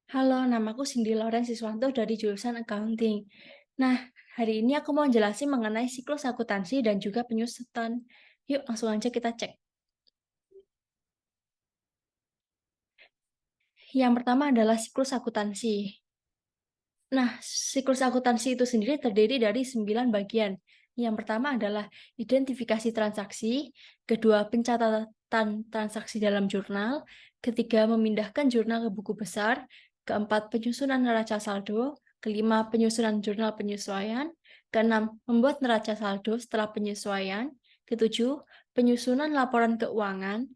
Halo, namaku Cindy Loren Siswanto dari jurusan Accounting. Nah, hari ini aku mau jelasin mengenai siklus akuntansi dan juga penyusutan. Yuk, langsung aja kita cek. Yang pertama adalah siklus akuntansi. Nah, siklus akuntansi itu sendiri terdiri dari 9 bagian. Yang pertama adalah identifikasi transaksi, kedua pencatatan transaksi dalam jurnal, ketiga memindahkan jurnal ke buku besar, keempat penyusunan neraca saldo, kelima penyusunan jurnal penyesuaian, keenam membuat neraca saldo setelah penyesuaian, ketujuh penyusunan laporan keuangan,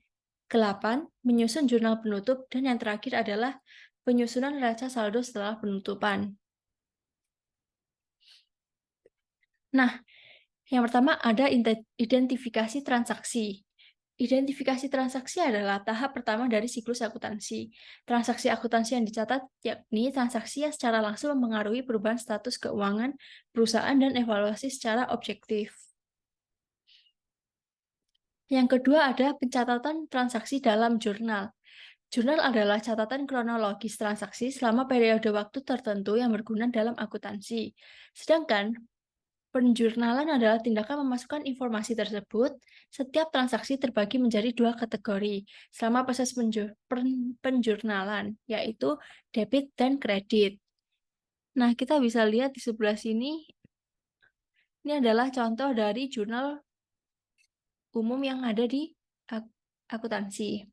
kedelapan menyusun jurnal penutup, dan yang terakhir adalah penyusunan neraca saldo setelah penutupan. Nah, yang pertama ada identifikasi transaksi. Identifikasi transaksi adalah tahap pertama dari siklus akuntansi. Transaksi akuntansi yang dicatat yakni transaksi yang secara langsung mempengaruhi perubahan status keuangan perusahaan dan evaluasi secara objektif. Yang kedua ada pencatatan transaksi dalam jurnal. Jurnal adalah catatan kronologis transaksi selama periode waktu tertentu yang berguna dalam akuntansi. Sedangkan penjurnalan adalah tindakan memasukkan informasi tersebut. Setiap transaksi terbagi menjadi dua kategori selama proses penjurnalan, yaitu debit dan kredit. Nah, kita bisa lihat di sebelah sini, ini adalah contoh dari jurnal umum yang ada di akuntansi.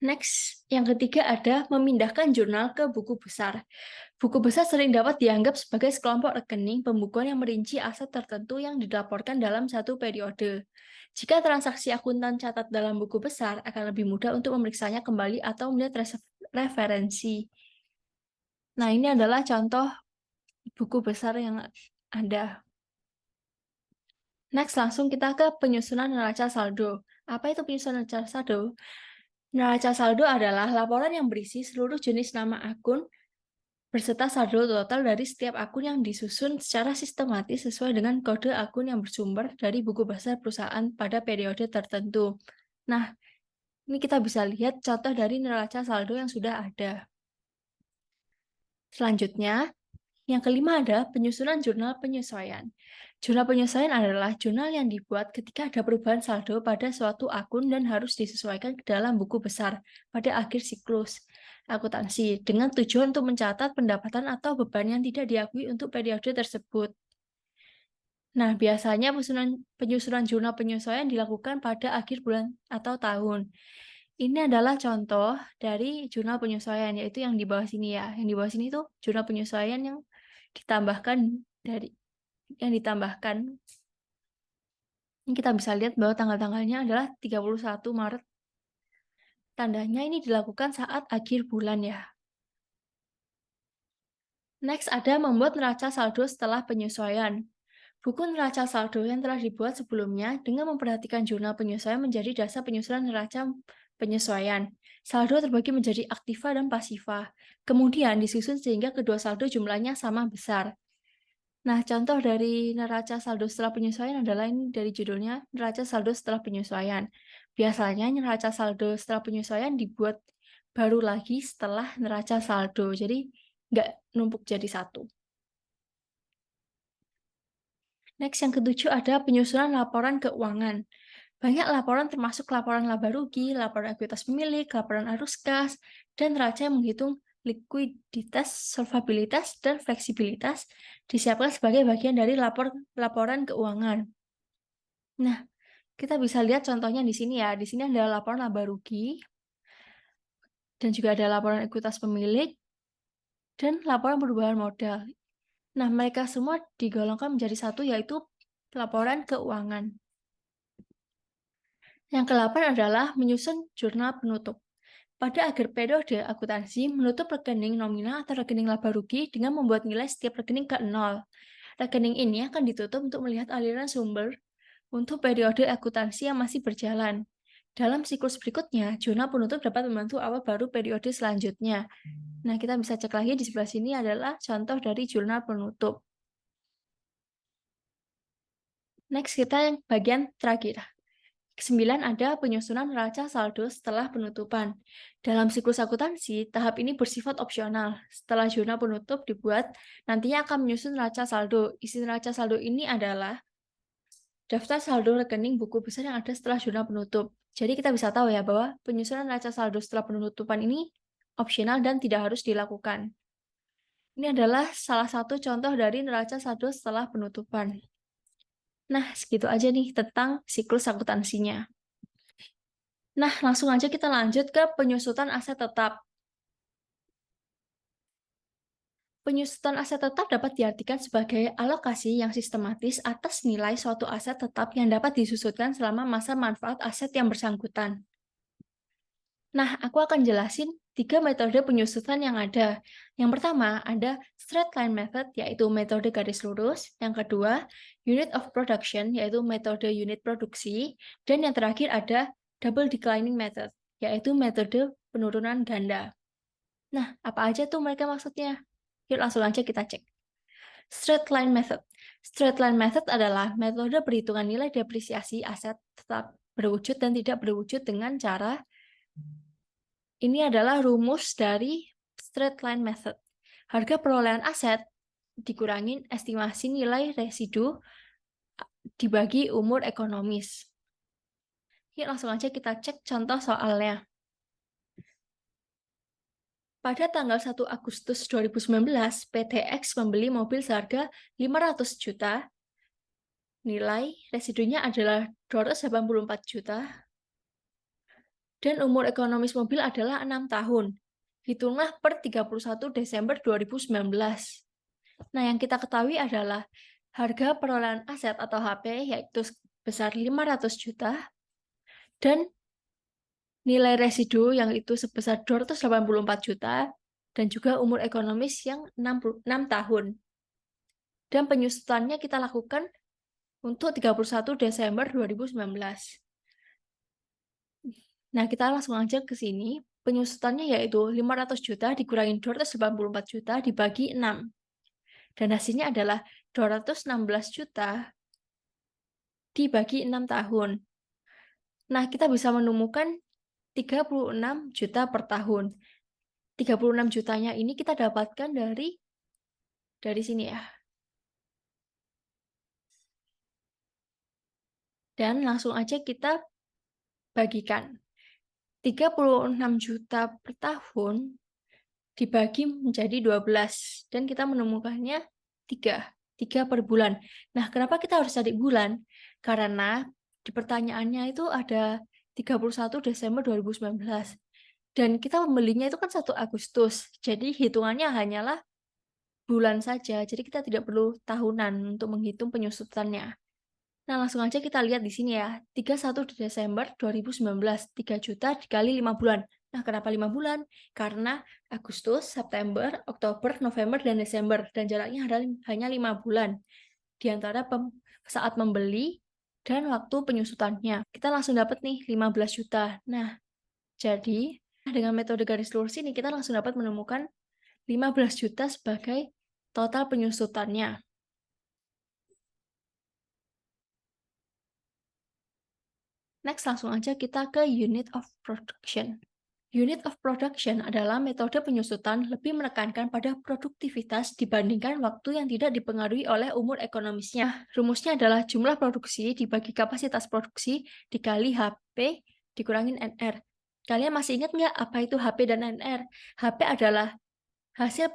Next, yang ketiga ada memindahkan jurnal ke buku besar. Buku besar sering dapat dianggap sebagai sekelompok rekening pembukuan yang merinci aset tertentu yang dilaporkan dalam satu periode. Jika transaksi akuntan catat dalam buku besar, akan lebih mudah untuk memeriksanya kembali atau melihat referensi. Nah, ini adalah contoh buku besar yang ada. Next, langsung kita ke penyusunan neraca saldo. Apa itu penyusunan neraca saldo? Neraca saldo adalah laporan yang berisi seluruh jenis nama akun berserta saldo total dari setiap akun yang disusun secara sistematis sesuai dengan kode akun yang bersumber dari buku besar perusahaan pada periode tertentu. Nah, ini kita bisa lihat contoh dari neraca saldo yang sudah ada. Selanjutnya, yang kelima ada penyusunan jurnal penyesuaian. Jurnal penyesuaian adalah jurnal yang dibuat ketika ada perubahan saldo pada suatu akun dan harus disesuaikan ke dalam buku besar pada akhir siklus akuntansi dengan tujuan untuk mencatat pendapatan atau beban yang tidak diakui untuk periode tersebut. Nah, biasanya penyusunan jurnal penyesuaian dilakukan pada akhir bulan atau tahun. Ini adalah contoh dari jurnal penyesuaian, yaitu yang di bawah sini ya. Yang di bawah sini tuh jurnal penyesuaian yang ditambahkan dari yang ditambahkan. Ini kita bisa lihat bahwa tanggal-tanggalnya adalah 31 Maret. Tandanya ini dilakukan saat akhir bulan ya. Next ada membuat neraca saldo setelah penyesuaian. Buku neraca saldo yang telah dibuat sebelumnya dengan memperhatikan jurnal penyesuaian menjadi dasar penyusunan neraca penyesuaian. Saldo terbagi menjadi aktiva dan pasiva. Kemudian disusun sehingga kedua saldo jumlahnya sama besar. Nah, contoh dari neraca saldo setelah penyesuaian adalah ini dari judulnya, neraca saldo setelah penyesuaian. Biasanya neraca saldo setelah penyesuaian dibuat baru lagi setelah neraca saldo, jadi nggak numpuk jadi satu. Next, yang ketujuh ada penyusunan laporan keuangan. Banyak laporan termasuk laporan laba rugi, laporan ekuitas pemilik, laporan arus kas, dan neraca yang menghitung likuiditas, solvabilitas, dan fleksibilitas disiapkan sebagai bagian dari laporan keuangan. Nah, kita bisa lihat contohnya di sini ya. Di sini ada laporan laba rugi, dan juga ada laporan ekuitas pemilik, dan laporan perubahan modal. Nah, mereka semua digolongkan menjadi satu, yaitu laporan keuangan. Yang ke-8 adalah menyusun jurnal penutup. Pada akhir periode akuntansi, menutup rekening nominal atau rekening laba rugi dengan membuat nilai setiap rekening ke 0. Rekening ini akan ditutup untuk melihat aliran sumber untuk periode akuntansi yang masih berjalan. Dalam siklus berikutnya, jurnal penutup dapat membantu awal baru periode selanjutnya. Nah, kita bisa cek lagi di sebelah sini adalah contoh dari jurnal penutup. Next, kita yang bagian terakhir, Kesembilan ada penyusunan neraca saldo setelah penutupan. Dalam siklus akuntansi, tahap ini bersifat opsional. Setelah jurnal penutup dibuat, nantinya akan menyusun neraca saldo. Isi neraca saldo ini adalah daftar saldo rekening buku besar yang ada setelah jurnal penutup. Jadi kita bisa tahu ya bahwa penyusunan neraca saldo setelah penutupan ini opsional dan tidak harus dilakukan. Ini adalah salah satu contoh dari neraca saldo setelah penutupan. Nah, segitu aja nih tentang siklus akuntansinya. Nah, langsung aja kita lanjut ke penyusutan aset tetap. Penyusutan aset tetap dapat diartikan sebagai alokasi yang sistematis atas nilai suatu aset tetap yang dapat disusutkan selama masa manfaat aset yang bersangkutan. Nah, aku akan jelasin 3 metode penyusutan yang ada. Yang pertama, ada straight line method, yaitu metode garis lurus. Yang kedua, unit of production, yaitu metode unit produksi. Dan yang terakhir ada double declining method, yaitu metode penurunan ganda. Nah, apa aja tuh mereka maksudnya? Yuk langsung aja kita cek. Straight line method. Straight line method adalah metode perhitungan nilai depresiasi aset tetap berwujud dan tidak berwujud dengan cara ini adalah rumus dari straight line method. Harga perolehan aset dikurangin estimasi nilai residu dibagi umur ekonomis. Yuk langsung aja kita cek contoh soalnya. Pada tanggal 1 Agustus 2019, PT X membeli mobil seharga 500 juta. Nilai residunya adalah 284 juta. Dan umur ekonomis mobil adalah 6 tahun. Hitunglah per 31 Desember 2019. Nah, yang kita ketahui adalah harga perolehan aset atau HP yaitu sebesar 500 juta dan nilai residu yang itu sebesar 284 juta dan juga umur ekonomis yang 6 tahun. Dan penyusutannya kita lakukan untuk 31 Desember 2019. Nah, kita langsung aja ke sini. Penyusutannya yaitu 500 juta dikurangin 284 juta dibagi 6. Dan hasilnya adalah 216 juta dibagi 6 tahun. Nah, kita bisa menemukan 36 juta per tahun. 36 jutanya ini kita dapatkan dari sini ya. Dan langsung aja kita bagikan. 36 juta per tahun dibagi menjadi 12 dan kita menemukannya 3 per bulan. Nah, kenapa kita harus cari bulan? Karena di pertanyaannya itu ada 31 Desember 2019 dan kita membelinya itu kan 1 Agustus. Jadi hitungannya hanyalah bulan saja. Jadi kita tidak perlu tahunan untuk menghitung penyusutannya. Nah, langsung aja kita lihat di sini ya. 31 Desember 2019, 3 juta dikali 5 bulan. Nah, kenapa 5 bulan? Karena Agustus, September, Oktober, November, dan Desember. Dan jaraknya hanya 5 bulan. Di antara saat membeli dan waktu penyusutannya. Kita langsung dapat nih 15 juta. Nah, jadi dengan metode garis lurus ini kita langsung dapat menemukan 15 juta sebagai total penyusutannya. Next, langsung aja kita ke unit of production. Unit of production adalah metode penyusutan lebih menekankan pada produktivitas dibandingkan waktu yang tidak dipengaruhi oleh umur ekonomisnya. Rumusnya adalah jumlah produksi dibagi kapasitas produksi dikali HP dikurangin NR. Kalian masih ingat nggak apa itu HP dan NR? HP adalah hasil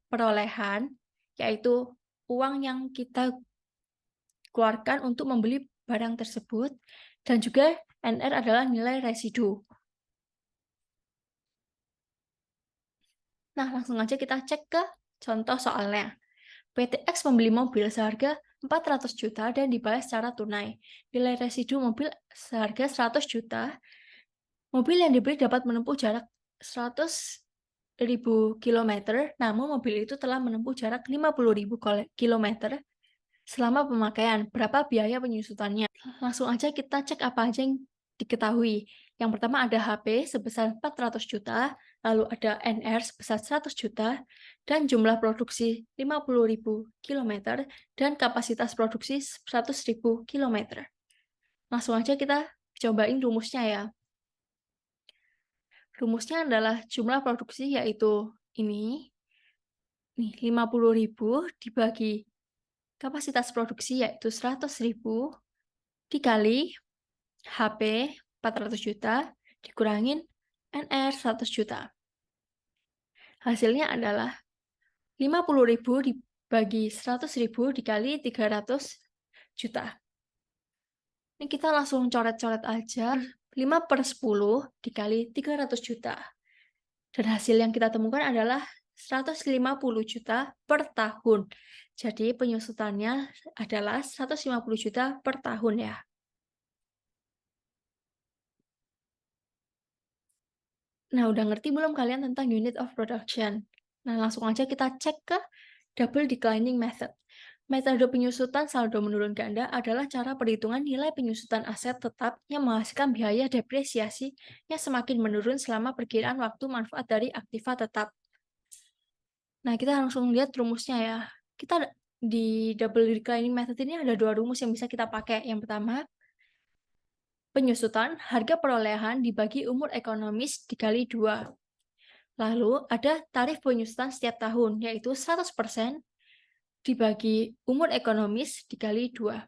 perolehan, yaitu uang yang kita keluarkan untuk membeli barang tersebut, dan juga NR adalah nilai residu. Nah, langsung aja kita cek ke contoh soalnya. PT X membeli mobil seharga 400 juta dan dibayar secara tunai. Nilai residu mobil seharga 100 juta. Mobil yang dibeli dapat menempuh jarak 100.000 km, namun mobil itu telah menempuh jarak 50.000 km selama pemakaian. Berapa biaya penyusutannya? Langsung aja kita cek apa aja yang diketahui. Yang pertama ada HP sebesar 400 juta, lalu ada NR sebesar 100 juta, dan jumlah produksi 50.000 km, dan kapasitas produksi 100.000 km. Langsung aja kita Cobain rumusnya ya. Rumusnya adalah jumlah produksi yaitu ini, nih 50.000 dibagi kapasitas produksi yaitu 100.000 dikali HP 400 juta dikurangin NR 100 juta. Hasilnya adalah 50.000 dibagi 100.000 dikali 300 juta. Ini kita langsung coret-coret aja. 5/10 dikali 300 juta. Dan hasil yang kita temukan adalah 150 juta per tahun. Jadi penyusutannya adalah 150 juta per tahun ya. Nah, udah ngerti belum kalian tentang unit of production? Nah, langsung aja kita cek ke double declining method. Metode penyusutan saldo menurun ganda adalah cara perhitungan nilai penyusutan aset tetap yang menghasilkan biaya depresiasi yang semakin menurun selama perkiraan waktu manfaat dari aktiva tetap. Nah, kita langsung lihat rumusnya ya. Kita di double declining method ini ada dua rumus yang bisa kita pakai. Yang pertama, penyusutan harga perolehan dibagi umur ekonomis dikali 2. Lalu ada tarif penyusutan setiap tahun, yaitu 100% dibagi umur ekonomis dikali 2.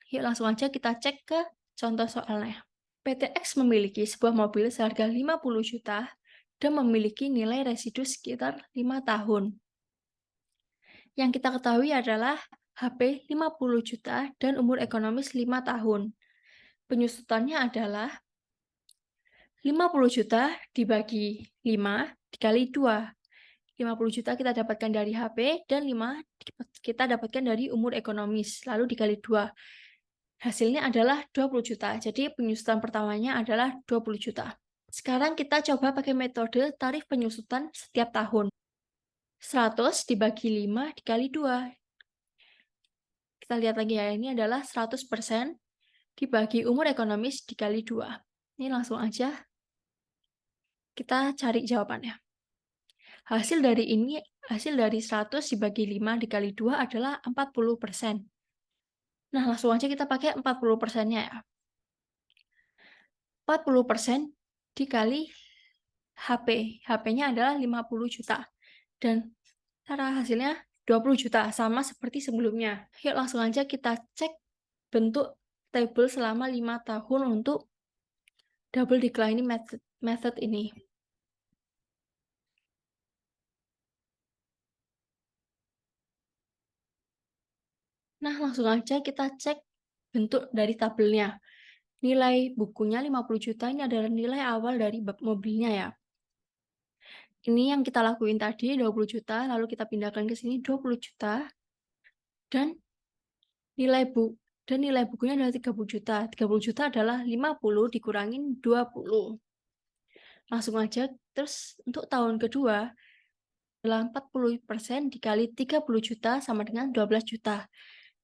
Yuk langsung aja kita cek ke contoh soalnya. PT X memiliki sebuah mobil seharga 50 juta dan memiliki nilai residu sekitar 5 tahun. Yang kita ketahui adalah HP 50 juta dan umur ekonomis 5 tahun. Penyusutannya adalah 50 juta dibagi 5 dikali 2. 50 juta kita dapatkan dari HP dan 5 kita dapatkan dari umur ekonomis, lalu dikali 2. Hasilnya adalah 20 juta. Jadi penyusutan pertamanya adalah 20 juta. Sekarang kita coba pakai metode tarif penyusutan setiap tahun. 100 dibagi 5 dikali 2. Kita lihat lagi ya, ini adalah 100% dibagi umur ekonomis dikali 2. Ini langsung aja kita cari jawabannya. Hasil dari 100 dibagi 5 dikali 2 adalah 40%. Nah, langsung aja kita pakai 40%-nya ya. 40% dikali HP. HP-nya adalah 50 juta. Dan cara hasilnya 20 juta, sama seperti sebelumnya. Yuk langsung aja kita cek bentuk tabel selama 5 tahun untuk double declining method ini. Nah, langsung aja kita cek bentuk dari tabelnya. Nilai bukunya 50 juta ini adalah nilai awal dari mobilnya ya. Ini yang kita lakuin tadi 20 juta, lalu kita pindahkan ke sini 20 juta. Dan nilai bukunya adalah 30 juta. 30 juta adalah 50 dikurangin 20. Langsung aja, terus untuk tahun kedua adalah 40% dikali 30 juta sama dengan 12 juta.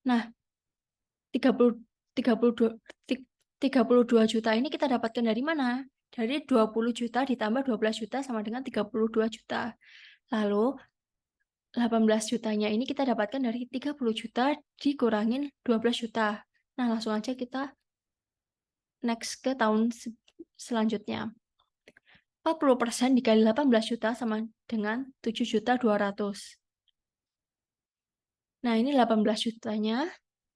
Nah, 32 juta ini kita dapatkan dari mana? Dari 20 juta ditambah 12 juta sama dengan 32 juta. Lalu 18 jutanya ini kita dapatkan dari 30 juta dikurangin 12 juta. Nah, langsung aja kita next ke tahun selanjutnya. 40% dikali 18 juta sama dengan 7.200.000. Nah, ini 18 jutanya.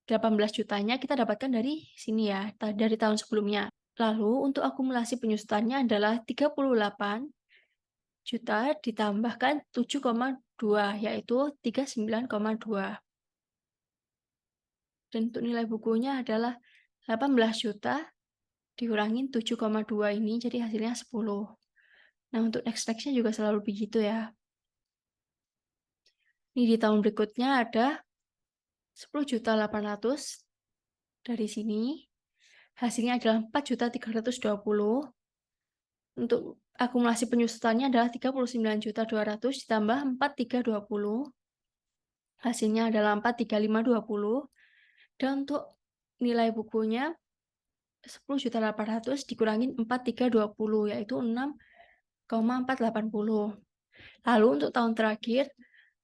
18 jutanya kita dapatkan dari sini ya, dari tahun sebelumnya. Lalu untuk akumulasi penyusutannya adalah 38 juta ditambahkan 7,2, yaitu 39,2. Dan untuk nilai bukunya adalah 18 juta dikurangin 7,2 ini, jadi hasilnya 10. Nah, untuk next-nya juga selalu begitu ya. Ini di tahun berikutnya ada 10.800.000 dari sini. Hasilnya adalah 4.320.000. Untuk akumulasi penyusutannya adalah 39.200.000 ditambah 4.320. Hasilnya adalah 4.3520. Dan untuk nilai bukunya 10.800.000 dikurangin 4.320, yaitu 6,480. Lalu untuk tahun terakhir,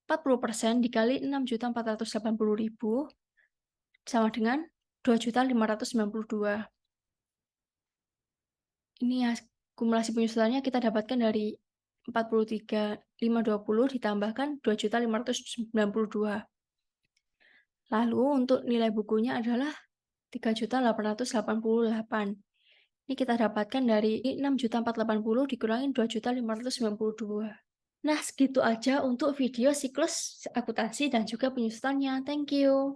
40% dikali 6.480.000 sama dengan 2.592. Ini ya, kumulasi penyusutannya kita dapatkan dari 43.520 ditambahkan 2.592.000. Lalu untuk nilai bukunya adalah 3.888.000. Ini kita dapatkan dari 6.480.000 dikurangi 2.592.000. Nah, segitu aja untuk video siklus akuntansi dan juga penyusutannya. Thank you.